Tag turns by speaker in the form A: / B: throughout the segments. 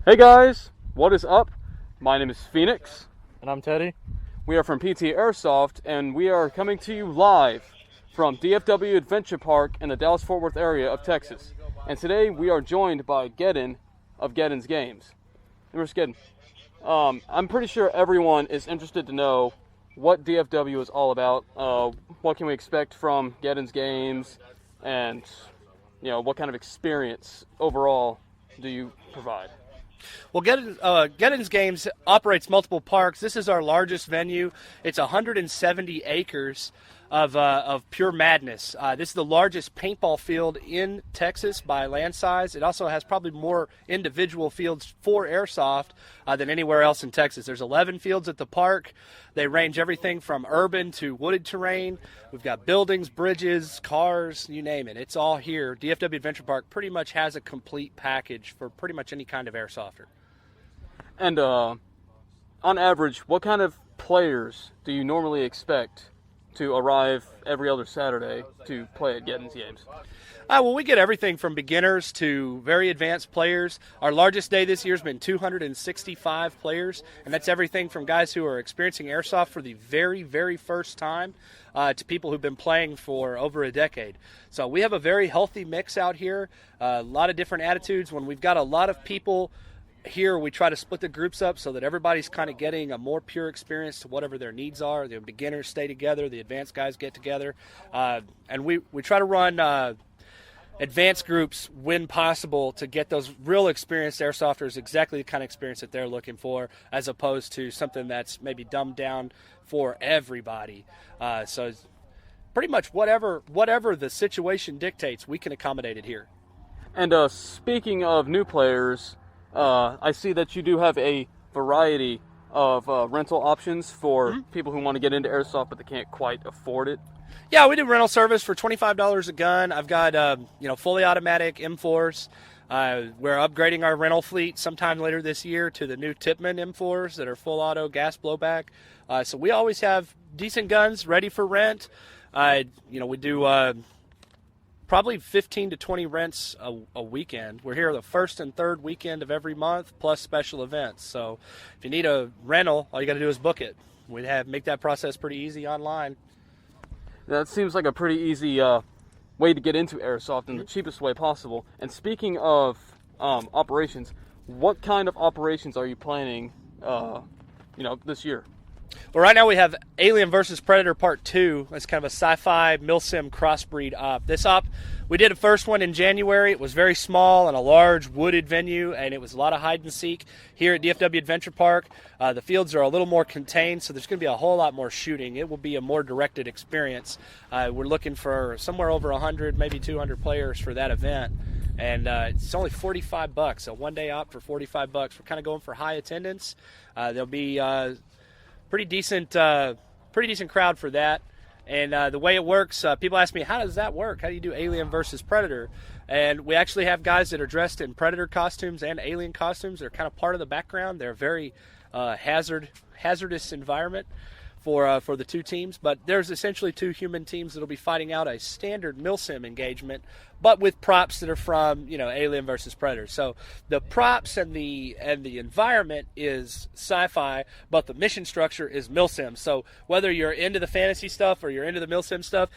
A: Hey guys, what is up? My name is Phoenix.
B: And I'm Teddy.
A: We are from p.t.airsoft, and we are coming to you live from DFW Adventure Park in the Dallas-Fort Worth area of Texas. And today we are joined by Geddon of Geddon's Games. And Mr. Geddon, I'm pretty sure everyone is interested to know what DFW is all about. What can we expect from Geddon's Games, and what kind of experience overall do you provide?
B: Well, Geddon's Games operates multiple parks. This is our largest venue. It's 170 acres of pure madness. This is the largest paintball field in Texas by land size. It also has probably more individual fields for airsoft than anywhere else in Texas. There's 11 fields at the park. They range everything from urban to wooded terrain. We've got buildings, bridges, cars, you name it. It's all here. DFW Adventure Park pretty much has a complete package for pretty much any kind of airsofter.
A: And on average, what kind of players do you normally expect to arrive every other Saturday to play at Geddon's Games?
B: Well, we get everything from beginners to very advanced players. Our largest day this year has been 265 players, and that's everything from guys who are experiencing airsoft for the very, very first time to people who've been playing for over a decade. So we have a very healthy mix out here, a lot of different attitudes. When we've got a lot of people here, we try to split the groups up so that everybody's kind of getting a more pure experience to whatever their needs are. The beginners stay together, the advanced guys get together, and we try to run advanced groups when possible to get those real experienced airsofters exactly the kind of experience that they're looking for, as opposed to something that's maybe dumbed down for everybody. So pretty much whatever the situation dictates, we can accommodate it here.
A: And speaking of new players, I see that you do have a variety of rental options for people who want to get into airsoft but they can't quite afford it.
B: Yeah, we do rental service for $25 a gun. I've got fully automatic M4s. We're upgrading our rental fleet sometime later this year to the new Tipman M4s that are full auto gas blowback. So we always have decent guns ready for rent. We do probably 15 to 20 rents a weekend. We're here the first and third weekend of every month, plus special events. So if you need a rental, all you got to do is book it. We make that process pretty easy online.
A: That seems like a pretty easy way to get into airsoft in the cheapest way possible. And speaking of operations, what kind of operations are you planning this year?
B: Well, right now we have Alien vs. Predator Part 2. It's kind of a sci-fi milsim crossbreed op. This op, we did a first one in January. It was very small in a large wooded venue, and it was a lot of hide and seek. Here at DFW Adventure Park, the fields are a little more contained, so there's going to be a whole lot more shooting. It will be a more directed experience. We're looking for somewhere over 100, maybe 200 players for that event. And it's only $45, a one-day op for $45. We're kind of going for high attendance. There'll be pretty decent crowd for that. And the way it works, people ask me, how does that work? How do you do Alien versus Predator? And we actually have guys that are dressed in Predator costumes and Alien costumes. They're kind of part of the background. They're a very hazardous environment for the two teams. But there's essentially two human teams that will be fighting out a standard milsim engagement, but with props that are from Alien versus Predator. So the props and the environment is sci-fi, but the mission structure is milsim. So whether you're into the fantasy stuff or you're into the milsim stuff,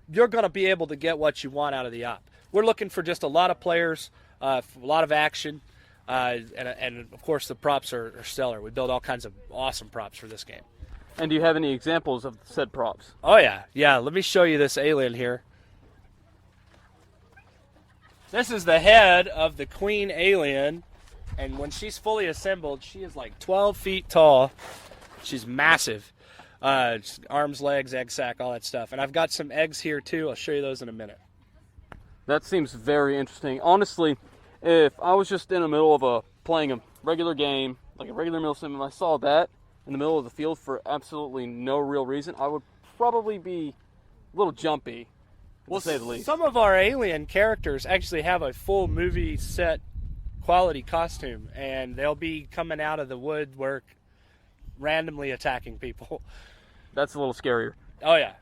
B: you're going to be able to get what you want out of the op. We're looking for just a lot of players, a lot of action, and of course the props are stellar. We build all kinds of awesome props for this game.
A: And do you have any examples of said props?
B: Oh, yeah. Let me show you this alien here. This is the head of the queen alien, and when she's fully assembled, she is like 12 feet tall. She's massive. Arms, legs, egg sac, all that stuff. And I've got some eggs here, too. I'll show you those in a minute.
A: That seems very interesting. Honestly, if I was just in the middle of playing a regular game, like a regular milsim, and I saw that in the middle of the field for absolutely no real reason, I would probably be a little jumpy, to say the least.
B: Some of our alien characters actually have a full movie set quality costume, and they'll be coming out of the woodwork randomly attacking people.
A: That's a little scarier.
B: Oh yeah,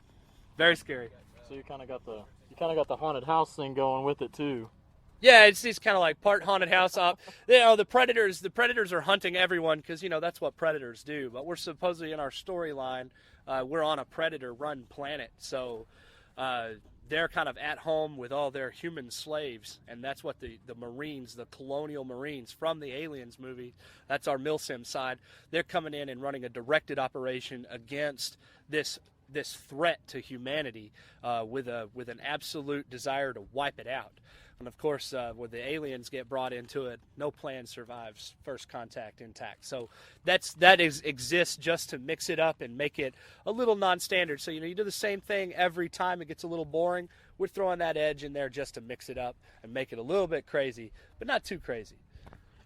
B: very scary.
C: So you kind of got the haunted house thing going with it too.
B: Yeah, it's kind of like part haunted house up. The predators are hunting everyone because that's what predators do. But we're supposedly in our storyline, we're on a predator-run planet, so they're kind of at home with all their human slaves, and that's what the Marines, the colonial Marines from the Aliens movie, that's our Milsim side. They're coming in and running a directed operation against this threat to humanity with an absolute desire to wipe it out. And of course, when the aliens get brought into it, no plan survives first contact intact. So that exists just to mix it up and make it a little non-standard. So you do the same thing every time, it gets a little boring. We're throwing that edge in there just to mix it up and make it a little bit crazy, but not too crazy.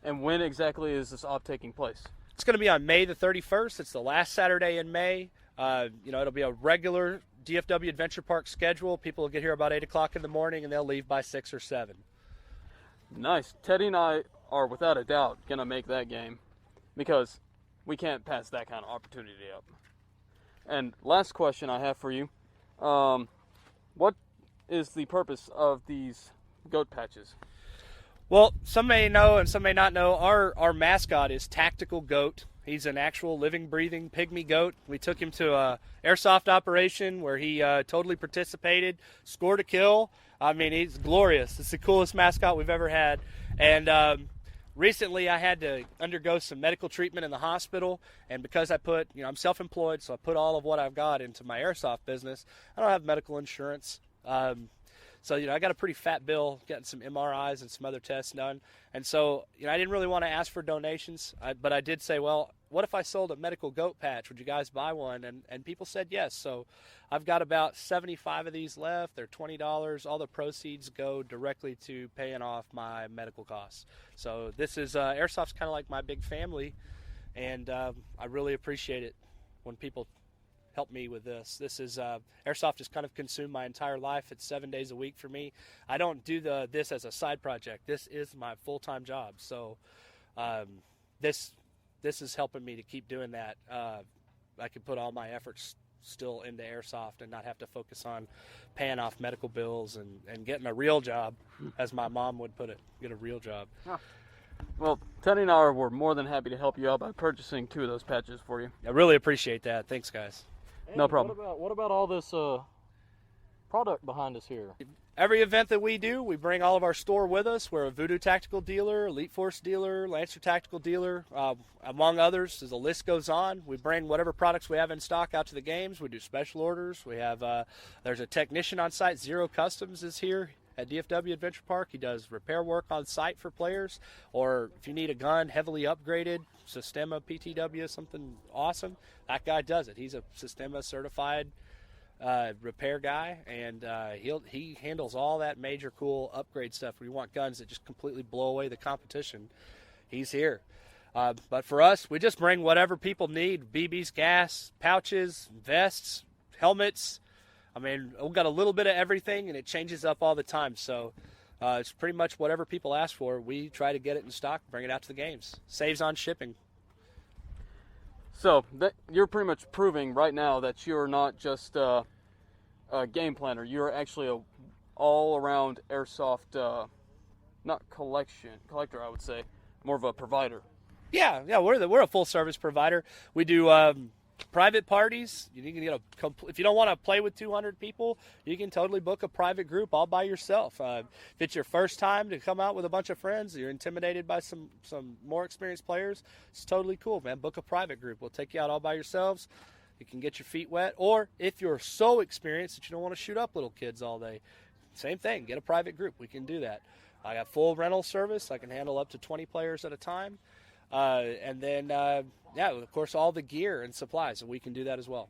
A: And when exactly is this op taking place?
B: It's going to be on May the 31st. It's the last Saturday in May. It'll be a regular DFW Adventure Park schedule. People will get here about 8 o'clock in the morning, and they'll leave by 6 or 7.
A: Nice. Teddy and I are without a doubt going to make that game because we can't pass that kind of opportunity up. And last question I have for you. What is the purpose of these goat patches?
B: Well, some may know and some may not know. Our mascot is Tactical Goat. He's an actual living, breathing pygmy goat. We took him to a airsoft operation where he totally participated, scored a kill. I mean, he's glorious. It's the coolest mascot we've ever had. And recently I had to undergo some medical treatment in the hospital. And because I'm self-employed, so I put all of what I've got into my airsoft business. I don't have medical insurance. So, I got a pretty fat bill getting some MRIs and some other tests done. And so, I didn't really want to ask for donations, but I did say, well, what if I sold a medical goat patch? Would you guys buy one? And people said yes. So I've got about 75 of these left. They're $20. All the proceeds go directly to paying off my medical costs. So this is, Airsoft's kind of like my big family, and I really appreciate it when people help me with this. This is Airsoft has kind of consumed my entire life. It's 7 days a week for me. I don't do this as a side project. This is my full-time job. So this is helping me to keep doing that. I can put all my efforts still into Airsoft and not have to focus on paying off medical bills and getting a real job, as my mom would put it, get a real job.
A: Huh. Well, Teddy and I were more than happy to help you out by purchasing 2 of those patches for you.
B: I really appreciate that. Thanks, guys.
C: And
A: no problem.
C: What about all this product behind us here?
B: Every event that we do, we bring all of our store with us. We're a Voodoo Tactical dealer, Elite Force dealer, Lancer Tactical dealer, among others. As the list goes on, we bring whatever products we have in stock out to the games. We do special orders. We have there's a technician on site. Zero Customs is here at DFW Adventure Park. He does repair work on site for players, or if you need a gun heavily upgraded, Sistema PTW, something awesome, that guy does it. He's a Sistema certified repair guy, and he handles all that major cool upgrade stuff. Where you want guns that just completely blow away the competition, he's here. But for us, we just bring whatever people need: BBs, gas, pouches, vests, helmets. I mean, we've got a little bit of everything, and it changes up all the time. So it's pretty much whatever people ask for. We try to get it in stock, bring it out to the games. Saves on shipping.
A: So you're pretty much proving right now that you're not just a game planner. You're actually a all-around airsoft, not collector, I would say, more of a provider.
B: Yeah, we're a full-service provider. We do private parties. You can get if you don't want to play with 200 people, you can totally book a private group all by yourself. If it's your first time to come out with a bunch of friends, you're intimidated by some more experienced players, it's totally cool, man. Book a private group. We'll take you out all by yourselves. You can get your feet wet. Or if you're so experienced that you don't want to shoot up little kids all day, same thing. Get a private group. We can do that. I got full rental service. I can handle up to 20 players at a time. And then, of course, all the gear and supplies, and we can do that as well.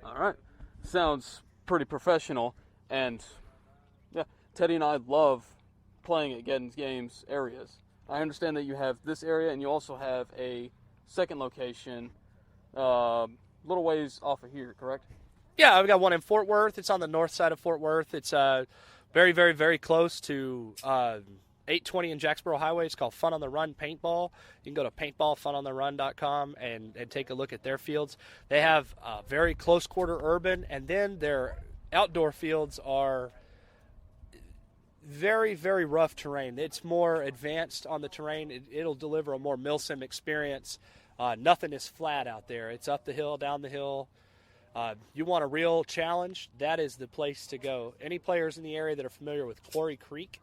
A: All right. Sounds pretty professional. And, yeah, Teddy and I love playing at Geddon's Games areas. I understand that you have this area, and you also have a second location a little ways off of here, correct?
B: Yeah, I've got one in Fort Worth. It's on the north side of Fort Worth. It's very, very, very close to 820 and Jacksboro Highway. It's called Fun on the Run Paintball. You can go to paintballfunontheRun.com and take a look at their fields. They have very close quarter urban, and then their outdoor fields are Very, very rough terrain. It's more advanced on the terrain. It'll deliver a more milsim experience. Nothing is flat out there. It's up the hill, down the hill. You want a real challenge, that is the place to go. Any players in the area that are familiar with Quarry Creek,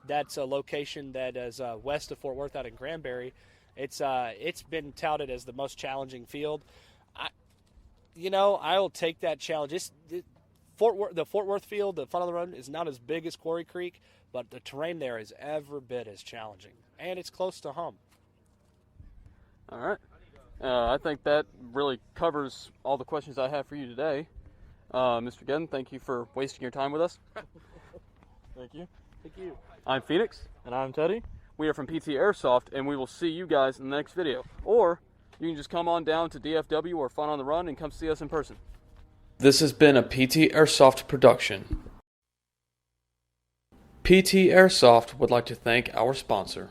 B: that's a location that is west of Fort Worth out in Granbury. It's been touted as the most challenging field. I'll take that challenge. The Fort Worth field, the front of the run, is not as big as Quarry Creek, but the terrain there is every bit as challenging, and it's close to home.
A: All right. I think that really covers all the questions I have for you today. Mr. Geddon, thank you for wasting your time with us.
C: Thank you.
B: Thank you.
A: I'm Phoenix.
C: And I'm Teddy.
A: We are from p.t.airsoft, and we will see you guys in the next video. Or you can just come on down to DFW or Fun on the Run and come see us in person. This has been a p.t.airsoft production. p.t.airsoft would like to thank our sponsor.